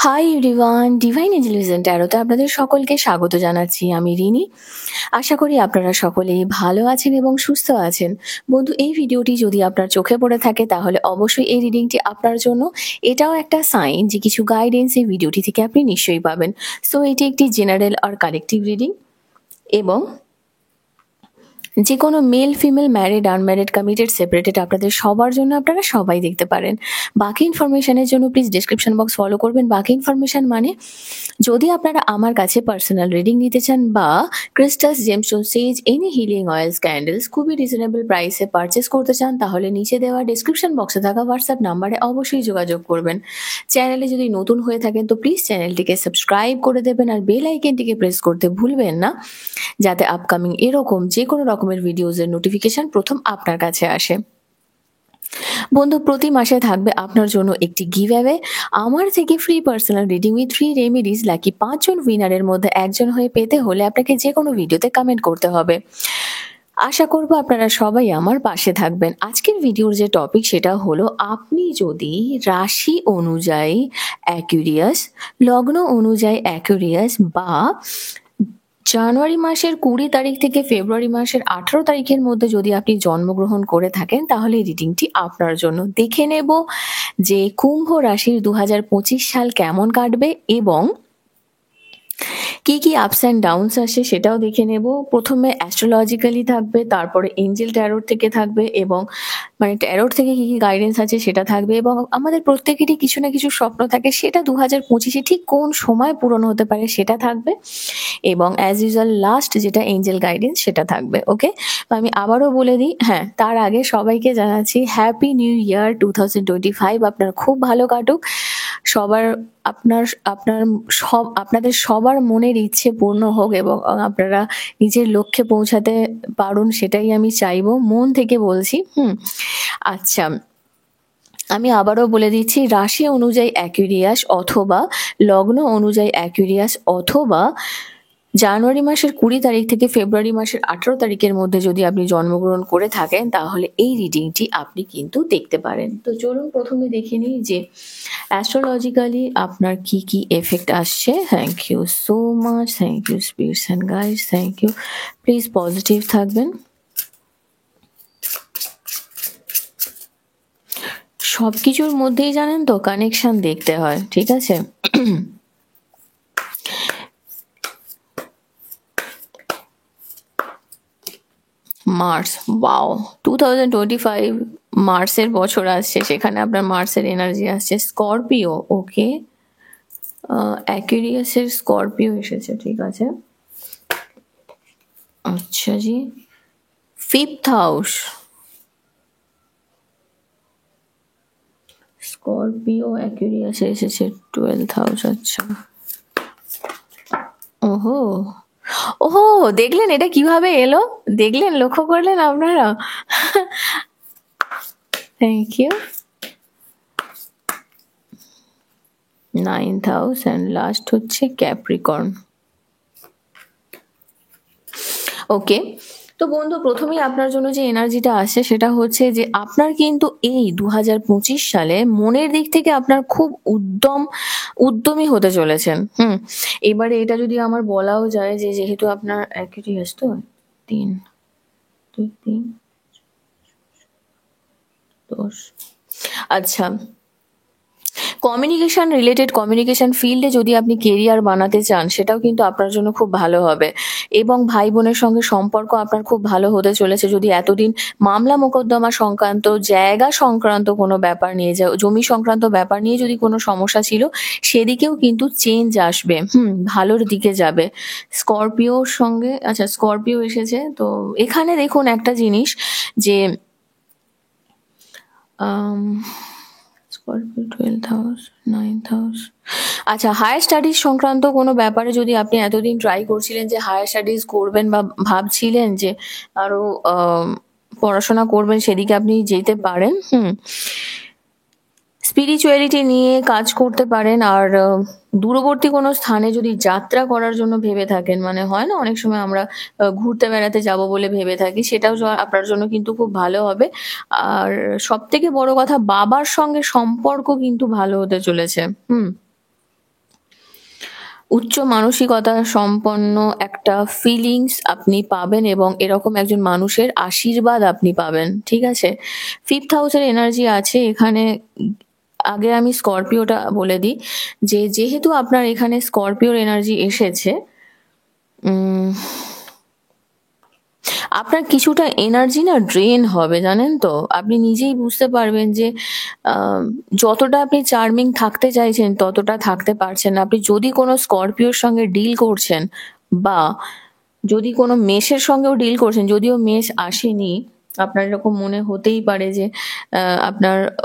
Hi everyone, divine intelligent ট্যারোতে আপনাদের সকলকে স্বাগত জানাচ্ছি। আমি রিনি। আশা করি আপনারা সকলেই ভালো আছেন এবং সুস্থ আছেন। বন্ধু, এই ভিডিওটি যদি আপনার চোখে পড়ে থাকে তাহলে অবশ্যই এই রিডিংটি আপনার জন্য। এটাও একটা সাইন যে কিছু গাইডেন্স এই ভিডিওটি থেকে আপনি নিশ্চয়ই পাবেন। সো এটি একটি জেনারেল আর কালেকটিভ রিডিং এবং যে কোনো male female married unmarried committed separated আপনাদের সবার জন্য আপনারা সবাই দেখতে পারেন। বাকি ইনফরমেশনের জন্য প্লিজ ডেসক্রিপশন বক্স ফলো করবেন। বাকি ইনফরমেশন মানে যদি আপনারা আমার কাছে পার্সোনাল রিডিং নিতে চান বা ক্রিস্টালস, জেমস্টোন, সেজ, এনি হিলিং অয়েলস, ক্যান্ডেলস খুবই রিজনেবল প্রাইসে পারচেস করতে চান তাহলে নিচে দেওয়া ডেসক্রিপশন বক্সে থাকা হোয়াটসঅ্যাপ নাম্বারে অবশ্যই যোগাযোগ করবেন। চ্যানেলে যদি নতুন হয়ে থাকেন তো প্লিজ চ্যানেলটিকে সাবস্ক্রাইব করে দেবেন আর বেল আইকনটিকে প্রেস করতে ভুলবেন না, যাতে আপকামিং এরকম যে কোনো রকমের ভিডিওজের নোটিফিকেশন প্রথম আপনার কাছে আসে। বন্ধু, প্রতি মাসে থাকবে আপনার জন্য একটি গিভঅ্যাওয়ে আমার থেকে free personal reading with 3 remedies. Lucky 5 জন উইনারের মধ্যে একজন হয়ে পেতে হলে আপনাকে যে কোনো ভিডিওতে কমেন্ট করতে হবে। আশা করব আপনারা সবাই আমার পাশে থাকবেন। আজকের ভিডিওর যে টপিক সেটা হলো, আপনি যদি রাশি অনুযায়ী অ্যাকুরিয়াস, লগ্ন অনুযায়ী অ্যাকুরিয়াস বা জানুয়ারি মাসের 20 তারিখ থেকে ফেব্রুয়ারি মাসের 18 তারিখের মধ্যে যদি আপনি জন্মগ্রহণ করে থাকেন তাহলে এই রিডিংটি আপনার জন্য। দেখে নেব যে কুম্ভ রাশির 2025 সাল কেমন কাটবে এবং কি কি আপস অ্যান্ড ডাউনস আসে সেটাও দেখে নেব। প্রথমে অ্যাস্ট্রোলজিক্যালি থাকবে, তারপরে এঞ্জেল ট্যারোট থেকে থাকবে এবং মানে ট্যারোট থেকে কি কি গাইডেন্স আছে সেটা থাকবে এবং আমাদের প্রত্যেকেরই কিছু না কিছু স্বপ্ন থাকে, সেটা 2025-এ ঠিক কোন সময় পূরণ হতে পারে সেটা থাকবে এবং অ্যাজ ইউজুয়াল লাস্ট যেটা এঞ্জেল গাইডেন্স সেটা থাকবে। ওকে, আমি আবারও বলে দিই, হ্যাঁ তার আগে সবাইকে জানাচ্ছি হ্যাপি নিউ ইয়ার 2025। আপনার খুব ভালো কাটুক, সবার আপনার আপনার সব আপনাদের সবার মনের ইচ্ছে পূর্ণ হোক এবং আপনারা নিজের লক্ষ্যে পৌঁছাতে পারুন, সেটাই আমি চাইবো, মন থেকে বলছি। আচ্ছা, আমি আবারও বলে দিচ্ছি, রাশি অনুযায়ী অ্যাকুরিয়াস অথবা লগ্ন অনুযায়ী অ্যাকুরিয়াস অথবা জানুয়ারি মাসের 20 তারিখ থেকে ফেব্রুয়ারি মাসের 18 তারিখের মধ্যে যদি আপনি জন্মগ্রহণ করে থাকেন তাহলে এই রিডিংটি আপনি কিন্তু দেখতে পারেন। তো চলুন প্রথমে দেখে নিই যে অ্যাস্ট্রোলজিক্যালি আপনার কি কি এফেক্ট আসছে। Thank you so much, thank you spirits and guides, thank you. Please positive থাকবেন। সব কিছুর মধ্যেই জানেন তো কানেকশন দেখতে হয়, ঠিক আছে? মার্স, ওয়াও, 2025 মার্সের বছর আসছে, সেখানে আপনার মার্সের এনার্জি আসছে। স্করপিও, ওকে, অ্যাকুরিয়াসের স্করপিও এসেছে, ঠিক আছে। আচ্ছা জি, 5th হাউস, স্করপিও অ্যাকুরিয়াসে এসেছে 12th হাউস। আচ্ছা, ওহো ওহো, দেখলেন এটা কিভাবে এলো? দেখলেন, লক্ষ্য করলেন আপনারা? Thank you. 9th house and last হচ্ছে ক্যাপ্রিকর্ন। ওকে, তো বন্ধু প্রথমেই আপনার জন্য যে এনার্জিটা আসছে সেটা হচ্ছে যে আপনার কিন্তু এই 2025 সালে মনের দিক থেকে আপনার খুব উদ্যমী হতে চলেছেন। এবারে এটা যদি আমার বলাও যায় যে যেহেতু আপনার অ্যাকুরিয়াস তো 3 2 3 10, আচ্ছা, কমিউনিকেশন ফিল্ডে যদি আপনি কেরিয়ার বানাতে চান সেটাও কিন্তু আপনার জন্য খুব ভালো হবে এবং ভাই বোনের সঙ্গে সম্পর্ক আপনার খুব ভালো হতে চলেছে। যদি এতদিন মামলা মোকদ্দমা সংক্রান্ত, জায়গা সংক্রান্ত কোনো ব্যাপার নিয়ে, জমি সংক্রান্ত ব্যাপার নিয়ে যদি কোনো সমস্যা ছিল সেদিকেও কিন্তু চেঞ্জ আসবে, ভালোর দিকে যাবে। স্করপিওর সঙ্গে, আচ্ছা স্করপিও এসেছে, তো এখানে দেখুন একটা জিনিস যে Scorpio 12th house, 9th house. আচ্ছা, হায়ার স্টাডিজ সংক্রান্ত কোনো ব্যাপারে যদি আপনি এতদিন ট্রাই করছিলেন যে হায়ার স্টাডিজ করবেন বা ভাবছিলেন যে আরো পড়াশোনা করবেন, সেদিকে আপনি যেতে পারেন। স্পিরিচুয়ালিটি নিয়ে কাজ করতে পারেন। আর দূরবর্তী কোনো স্থানে যদি যাত্রা করার জন্য ভেবে থাকেন, মানে হয় না অনেক সময় আমরা ঘুরতে বেড়াতে যাব বলে ভেবে থাকি, সেটাও আপনার জন্য কিন্তু খুব ভালো হবে। আর সব থেকে বড় কথা, বাবার সঙ্গে সম্পর্ক কিন্তু ভালো হতে চলেছে। উচ্চ মানসিকতা সম্পন্ন একটা ফিলিংস আপনি পাবেন এবং এরকম একজন মানুষের আশীর্বাদ আপনি পাবেন। ঠিক আছে, 5th হাউসের এনার্জি আছে এখানে। আগে আমি স্করপিওটা বলে দিই, যেহেতু আপনার এখানে স্করপিওর এনার্জি এসেছে, উম, আপনার কিছুটা এনার্জি না ড্রেন হবে, জানেন তো। আপনি নিজেই বুঝতে পারবেন যে যতটা আপনি চার্মিং থাকতে চাইছেন ততটা থাকতে পারছেন না। আপনি যদি কোনো স্করপিওর সঙ্গে ডিল করছেন, বা যদি কোনো মেষের সঙ্গেও ডিল করছেন, যদিও মেষ আসেনি, আপনার এরকম মনে হতেই পারে যে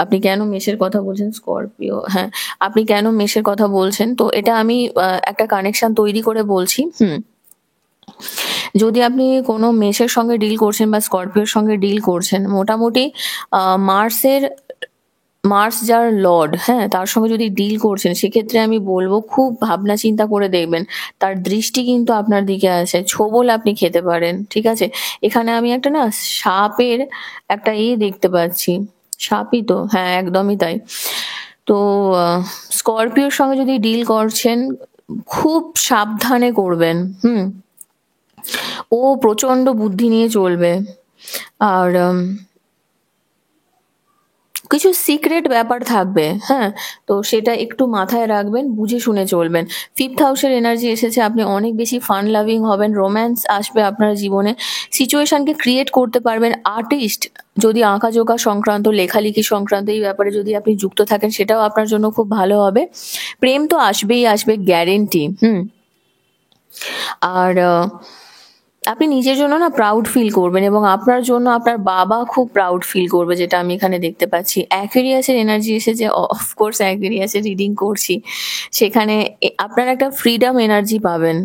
আপনি কেন মেষের কথা বলছেন, স্করপিও, হ্যাঁ, আপনি কেন মেষের কথা বলছেন। তো এটা আমি একটা কানেকশন তৈরি করে বলছি। যদি আপনি কোনো মেষের সঙ্গে ডিল করছেন বা স্করপিওর সঙ্গে ডিল করছেন, মোটামুটি মার্সের মার্স যার লর্ড, হ্যাঁ, তার সঙ্গে যদি ডিল করছেন, সেক্ষেত্রে আমি বলবো খুব ভাবনা চিন্তা করে দেখবেন। তার দৃষ্টি কিন্তু আপনার দিকে আছে, ছোবল আপনি খেতে পারেন। ঠিক আছে, এখানে আমি একটা না সাপের একটা দেখতে পাচ্ছি। সাপই তো, হ্যাঁ, একদমই তাই। তো স্করপিওর সঙ্গে যদি ডিল করছেন, খুব সাবধানে করবেন। ও প্রচন্ড বুদ্ধি নিয়ে চলবে। আর কিছু সিক্রেট ব্যাপার থাকবে, হ্যাঁ, তো সেটা একটু মাথায় রাখবেন, বুঝে শুনে চলবেন। 5th হাউসের এনার্জি এসেছে, আপনি অনেক বেশি ফান লাভিং হবেন, রোম্যান্স আসবে আপনার জীবনে, সিচুয়েশনকে ক্রিয়েট করতে পারবেন। আর্টিস্ট, যদি আঁকাঝোঁকা সংক্রান্ত, লেখালেখি সংক্রান্ত এই ব্যাপারে যদি আপনি যুক্ত থাকেন, সেটাও আপনার জন্য খুব ভালো হবে। প্রেম তো আসবেই আসবে, গ্যারেন্টি। আর আপনি নিজের জন্য না প্রাউড ফিল করবেন এবং আপনার জন্য আপনার বাবা খুব প্রাউড ফিল করবে, যেটা আমি এখানে দেখতে পাচ্ছি। অ্যাকুয়ারিয়াসের এনার্জি এসেছে, অফকোর্স অ্যাকুয়ারিয়াসের রিডিং করছি, সেখানে আপনার একটা ফ্রিডম এনার্জি পাবেন।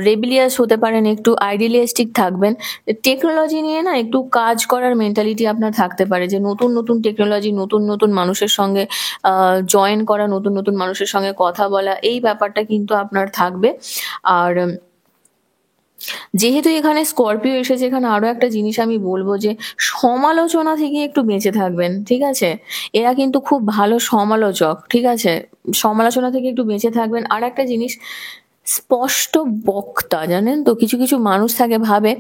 রেবিলিয়াস হতে পারেন, একটু আইডিয়ালিস্টিক থাকবেন। টেকনোলজি নিয়ে না একটু কাজ করার মেন্টালিটি আপনার থাকতে পারে, যে নতুন নতুন টেকনোলজি, নতুন নতুন মানুষের সঙ্গে জয়েন করা, নতুন নতুন মানুষের সঙ্গে কথা বলা, এই ব্যাপারটা কিন্তু আপনার থাকবে। আর যেহেতু এখানে স্করপিও এসেছে, এখানে আরো একটা জিনিস আমি বলবো, যে সমালোচনা থেকে একটু বেঁচে থাকবেন। ঠিক আছে, এরা কিন্তু খুব ভালো সমালোচক। ঠিক আছে, সমালোচনা থেকে একটু বেঁচে থাকবেন। আর একটা জিনিস, স্পষ্ট বক্তা, জানেন তো, কিছু কিছু মানুষ থাকে, ভাবে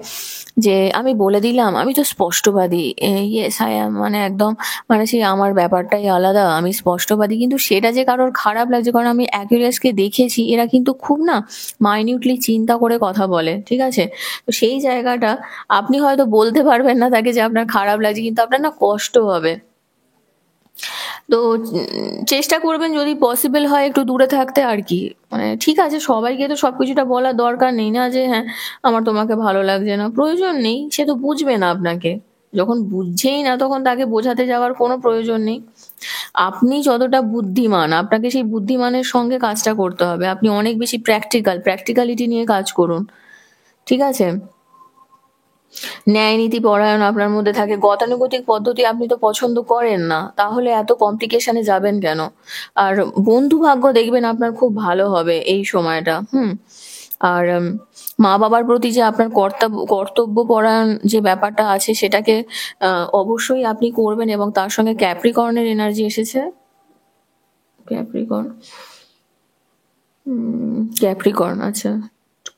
যে আমি বলে দিলাম, আমি তো স্পষ্টবাদী, ইয়েস আই অ্যাম, মানে একদম, মানে সেই আমার ব্যাপারটাই আলাদা, আমি স্পষ্টবাদী। কিন্তু সেটা যে কারোর খারাপ লাগছে, কারণ আমি অ্যাকুরেসকে দেখেছি, এরা কিন্তু খুব না মাইনিউটলি চিন্তা করে কথা বলে। ঠিক আছে, তো সেই জায়গাটা আপনি হয়তো বলতে পারবেন না তাকে যে আপনার খারাপ লাগছে, কিন্তু আপনার না কষ্ট হবে। তো চেষ্টা করবেন যদি পসিবল হয় একটু দূরে থাকতে, আর কি। মানে ঠিক আছে, সবাইকে তো সবকিছুটা বলার দরকার নেই না, যে হ্যাঁ আমার তোমাকে ভালো লাগছে না, প্রয়োজন নেই। সে তো বুঝবে না আপনাকে, যখন বুঝছেই না তখন তাকে বোঝাতে যাওয়ার কোনো প্রয়োজন নেই। আপনি যতটা বুদ্ধিমান, আপনাকে সেই বুদ্ধিমানের সঙ্গে কাজটা করতে হবে। আপনি অনেক বেশি প্র্যাকটিক্যালিটি নিয়ে কাজ করুন। ঠিক আছে, ন্যায় নীতি পরায়ণ আপনার মধ্যে থাকে। গতানুগতিক পদ্ধতি আপনি তো পছন্দ করেন না, তাহলে এত কমপ্লিকেশনে যাবেন কেন? আর বন্ধু ভাগ্য দেখবেন আপনার খুব ভালো হবে এই সময়টা। আর মা বাবার প্রতি যে আপনার কর্তব্য পরায়ণ যে ব্যাপারটা আছে, সেটাকে অবশ্যই আপনি করবেন। এবং তার সঙ্গে ক্যাপ্রিকর্নের এনার্জি এসেছে। ক্যাপ্রিকর্ন, ক্যাপ্রিকর্ন, আচ্ছা,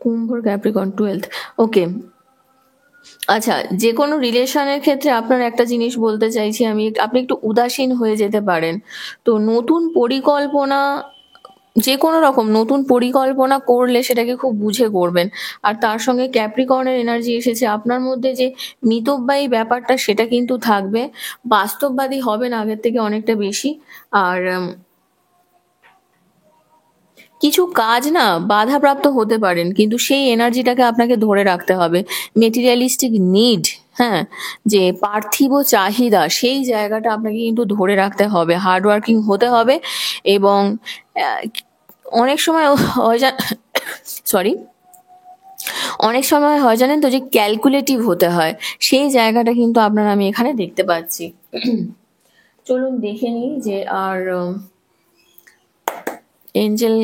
কুম্ভর ক্যাপ্রিকর্ন 12th, ওকে। আচ্ছা, যে কোনো রিলেশনের ক্ষেত্রে আপনার একটা জিনিস বলতে চাইছি আমি, আপনি একটু উদাসীন হয়ে যেতে পারেন। তো নতুন পরিকল্পনা, যে কোনো রকম নতুন পরিকল্পনা করলে সেটাকে খুব বুঝে করবেন। আর তার সঙ্গে ক্যাপ্রিকর্নের এনার্জি এসেছে, আপনার মধ্যে যে মিতব্যয়ী ব্যাপারটা সেটা কিন্তু থাকবে, বাস্তববাদী হবেন আগের থেকে অনেকটা বেশি। আর কিছু কাজ না বাধাপ্রাপ্ত হতে পারেন, কিন্তু সেই এনার্জিটাকে আপনাকে ধরে রাখতে হবে। মেটেরিয়ালিস্টিক নিড, হ্যাঁ, যে পার্থিব চাহিদা, সেই জায়গাটা আপনাকে কিন্তু ধরে রাখতে হবে, হার্ডওয়ার্কিং হতে হবে। এবং আহ, অনেক সময় হয় সরি, অনেক সময় হয় জানেন তো, যে ক্যালকুলেটিভ হতে হয়, সেই জায়গাটা কিন্তু আপনার আমি এখানে দেখতে পাচ্ছি। চলুন দেখে নিই যে আর এঞ্জেল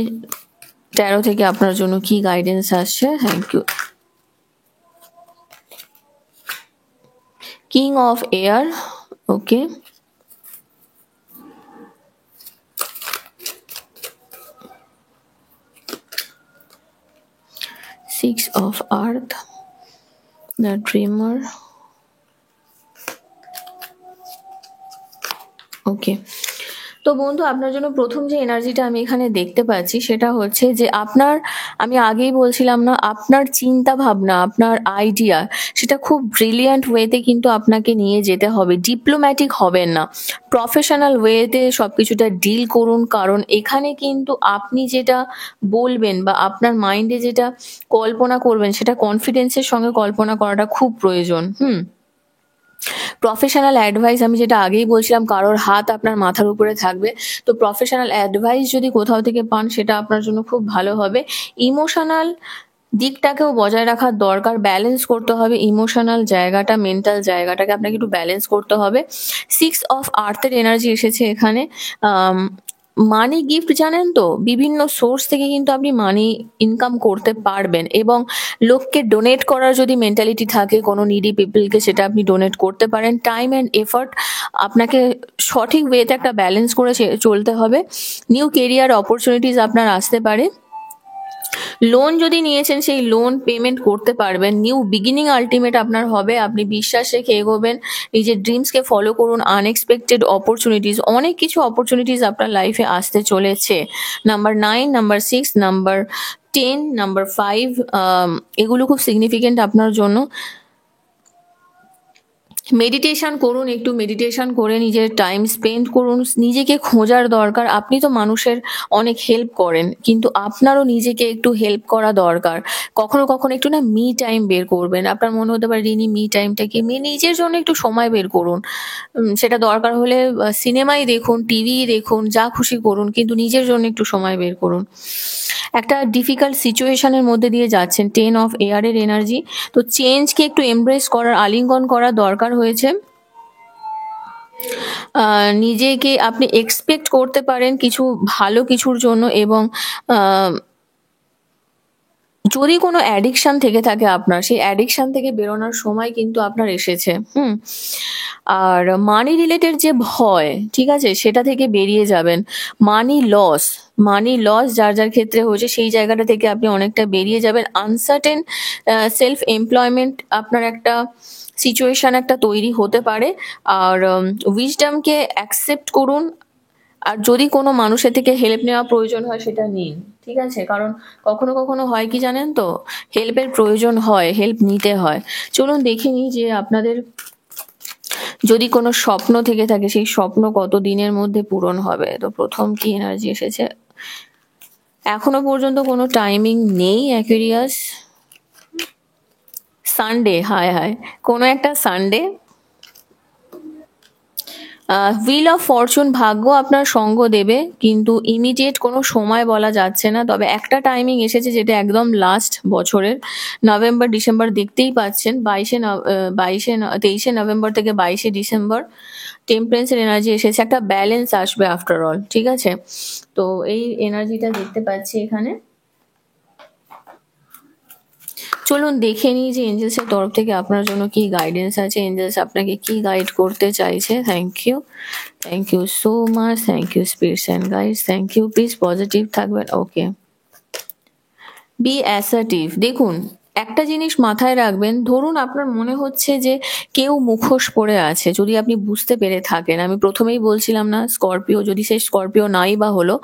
ট্যারো থেকে আপনার জন্য কি গাইডেন্স আসছে। Thank you. King of air, okay. Six of earth, the dreamer, okay. তো বন্ধু, আপনার জন্য প্রথম যে এনার্জিটা আমি এখানে দেখতে পাচ্ছি সেটা হচ্ছে যে আপনার, আমি আগেই বলছিলাম না, আপনার চিন্তা ভাবনা, আপনার আইডিয়া, সেটা খুব ব্রিলিয়ান্ট ওয়েতে কিন্তু আপনাকে নিয়ে যেতে হবে। ডিপ্লোম্যাটিক হবেন না, প্রফেশনাল ওয়েতে সবকিছুটা ডিল করুন। কারণ এখানে কিন্তু আপনি যেটা বলবেন বা আপনার মাইন্ডে যেটা কল্পনা করবেন সেটা কনফিডেন্সের সঙ্গে কল্পনা করাটা খুব প্রয়োজন। প্রফেশনাল অ্যাডভাইস, আমি যেটা আগেই বলছিলাম, কারোর হাত আপনার মাথার উপরে থাকবে। তো প্রফেশনাল অ্যাডভাইস যদি কোথাও থেকে পান সেটা আপনার জন্য খুব ভালো হবে। ইমোশনাল দিকটাকেও বজায় রাখার দরকার, ব্যালেন্স করতে হবে ইমোশনাল জায়গাটা, মেন্টাল জায়গাটাকে আপনাকে একটু ব্যালেন্স করতে হবে। সিক্স অফ আর্থের এনার্জি এসেছে এখানে। মানি গিফট, জানেন তো, বিভিন্ন সোর্স থেকে কিন্তু আপনি মানি ইনকাম করতে পারবেন, এবং লোককে ডোনেট করার যদি মেন্টালিটি থাকে কোনো নিডি পিপলকে, সেটা আপনি ডোনেট করতে পারেন। টাইম অ্যান্ড এফর্ট আপনাকে সঠিক ওয়েতে একটা ব্যালেন্স করে চলতে হবে। নিউ কেরিয়ার অপরচুনিটিস আপনার আসতে পারে। লোন যদি নিয়েছেন সেই লোন পেমেন্ট করতে পারবেন। নিউ বিগিনিং আলটিমেট আপনার হবে। আপনি বিশ্বাস রেখে এগোবেন, নিজের ড্রিমসকে ফলো করুন। আনএক্সপেক্টেড অপরচুনিটিস, অনেক কিছু অপরচুনিটিস আপনার লাইফে আসতে চলেছে। নাম্বার 9, নাম্বার 6, নাম্বার 10, নাম্বার 5, এগুলো খুব সিগনিফিকেন্ট আপনার জন্য। মেডিটেশন করুন, একটু মেডিটেশন করে নিজের টাইম স্পেন্ড করুন। নিজেকে খোঁজার দরকার। আপনি তো মানুষের অনেক হেল্প করেন, কিন্তু আপনারও নিজেকে একটু হেল্প করা দরকার। কখনো কখনো একটু না মি টাইম বের করবেন। আপনার মনে হতে পারে রিনি মি টাইমটা কি, নিজের জন্য একটু সময় বের করুন। সেটা দরকার হলে সিনেমাই দেখুন, টিভি দেখুন, যা খুশি করুন, কিন্তু নিজের জন্য একটু সময় বের করুন। একটা ডিফিকাল্ট সিচুয়েশনের মধ্যে দিয়ে যাচ্ছেন, 10 অফ এয়ারের এনার্জি। তো চেঞ্জকে একটু এমব্রেস করার, আলিঙ্গন করার দরকার হয়েছে। নিজেকে আপনি এক্সপেক্ট করতে পারেন কিছু ভালো কিছুর জন্য, এবং যদি কোনো অ্যাডিকশন থেকে থাকে আপনার, সেই অ্যাডিকশন থেকে বেরোনোর সময় কিন্তু আপনার এসেছে। আর মানি রিলেটেড যে ভয়, ঠিক আছে, সেটা থেকে বেরিয়ে যাবেন। মানি লস যার যার ক্ষেত্রে হয়েছে সেই জায়গাটা থেকে আপনি অনেকটা বেরিয়ে যাবেন। আনসার্টেন সেলফ এমপ্লয়মেন্ট আপনার একটা সিচুয়েশন একটা তৈরি হতে পারে। আর উইজডমকে অ্যাকসেপ্ট করুন। আর যদি কোনো মানুষের থেকে হেল্প নেওয়া প্রয়োজন হয় সেটা নিন, ঠিক আছে। কারণ কখনো কখনো হয় কি জানেন তো, হেল্পের প্রয়োজন হয়, হেল্প নিতে হয়। চলুন দেখে নিই যে আপনাদের যদি কোনো স্বপ্ন থেকে থাকে সেই স্বপ্ন কত দিনের মধ্যে পূরণ হবে। তো প্রথম কি এনার্জি এসেছে, এখনো পর্যন্ত কোনো টাইমিং নেই অ্যাকুয়ারিয়াস। সানডে, হায় হায়, কোনো একটা সানডে। হুইল অফ ফরচুন, ভাগ্য আপনার সঙ্গ দেবে, কিন্তু ইমিডিয়েট কোনো সময় বলা যাচ্ছে না। তবে একটা টাইমিং এসেছে যেটা একদম লাস্ট বছরের, নভেম্বর ডিসেম্বর দেখতেই পাচ্ছেন। 23শে নভেম্বর থেকে 22শে ডিসেম্বর টেম্পারেন্সের এনার্জি এসেছে। একটা ব্যালেন্স আসবে আফটার অল, ঠিক আছে। তো এই এনার্জিটা দেখতে পাচ্ছি এখানে। চলুন দেখে নিই যে এঞ্জেলসের তরফ থেকে আপনার জন্য কি গাইডেন্স আছে, এঞ্জেলস আপনাকে কি গাইড করতে চাইছে। Thank you so much, thank you spirits and guides, thank you. Please positive থাকবেন, ওকে। B assertive. দেখুন, একটা জিনিস মাথায় রাখবেন, ধরুন আপনার মনে হচ্ছে যে কেউ মুখোশ পরে আছে, যদি আপনি বুঝতে পেরে থাকেন, আমি প্রথমেই বলছিলাম না স্করপিও, যদি সে স্করপিও নাই বা হলো,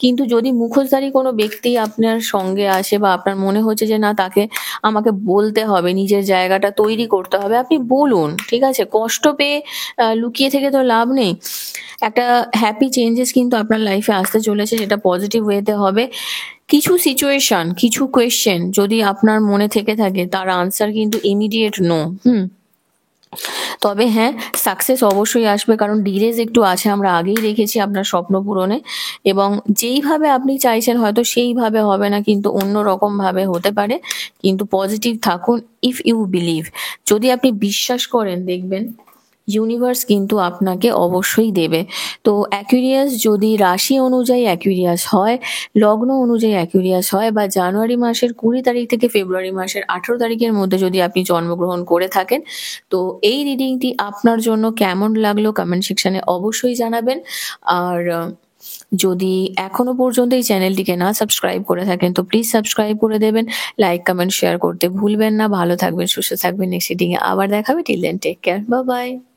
কিন্তু যদি মুখোশধারী কোনো ব্যক্তি আপনার সঙ্গে আসে বা আপনার মনে হচ্ছে যে না, তাকে আমাকে বলতে হবে, নিজের জায়গাটা তৈরি করতে হবে, আপনি বলুন, ঠিক আছে। কষ্ট পেয়ে লুকিয়ে থেকে তো লাভ নেই। একটা হ্যাপি চেঞ্জেস কিন্তু আপনার লাইফে আসতে চলেছে, সেটা পজিটিভ ওয়েতে হবে। কিছু সিচুয়েশন, কিছু কোয়েশ্চেন যদি আপনার মনে থেকে থাকে, তার আনসার কিন্তু ইমিডিয়েট নো। তবে হ্যাঁ, সাকসেস অবশ্যই আসবে, কারণ ডিলেজ একটু আছে, আমরা আগেই দেখেছি আপনার স্বপ্ন পূরণে। এবং যেইভাবে আপনি চাইছেন হয়তো সেইভাবে হবে না, কিন্তু অন্য রকম ভাবে হতে পারে। কিন্তু পজিটিভ থাকুন, ইফ ইউ বিলিভ, যদি আপনি বিশ্বাস করেন, দেখবেন ইউনিভার্স কিন্তু আপনাকে অবশ্যই দেবে। তো অ্যাকুইরিয়াস যদি রাশি অনুযায়ী অ্যাকুইরিয়াস হয়, লগ্ন অনুযায়ী অ্যাকুইরিয়াস হয় বা জানুয়ারি মাসের ২০ তারিখ থেকে ফেব্রুয়ারি মাসের ১৮ তারিখের মধ্যে যদি আপনি জন্মগ্রহণ করে থাকেন, তো এই রিডিংটি আপনার জন্য কেমন লাগলো কমেন্ট সেকশনে অবশ্যই জানাবেন। আর যদি এখনো পর্যন্ত এই চ্যানেলটিকে না সাবস্ক্রাইব করে থাকেন তো প্লিজ সাবস্ক্রাইব করে দেবেন। লাইক, কমেন্ট, শেয়ার করতে ভুলবেন না। ভালো থাকবেন, সুস্থ থাকবেন। নেক্সট রিডিংয়ে আবার দেখা হবে। Till then take care. Bye by.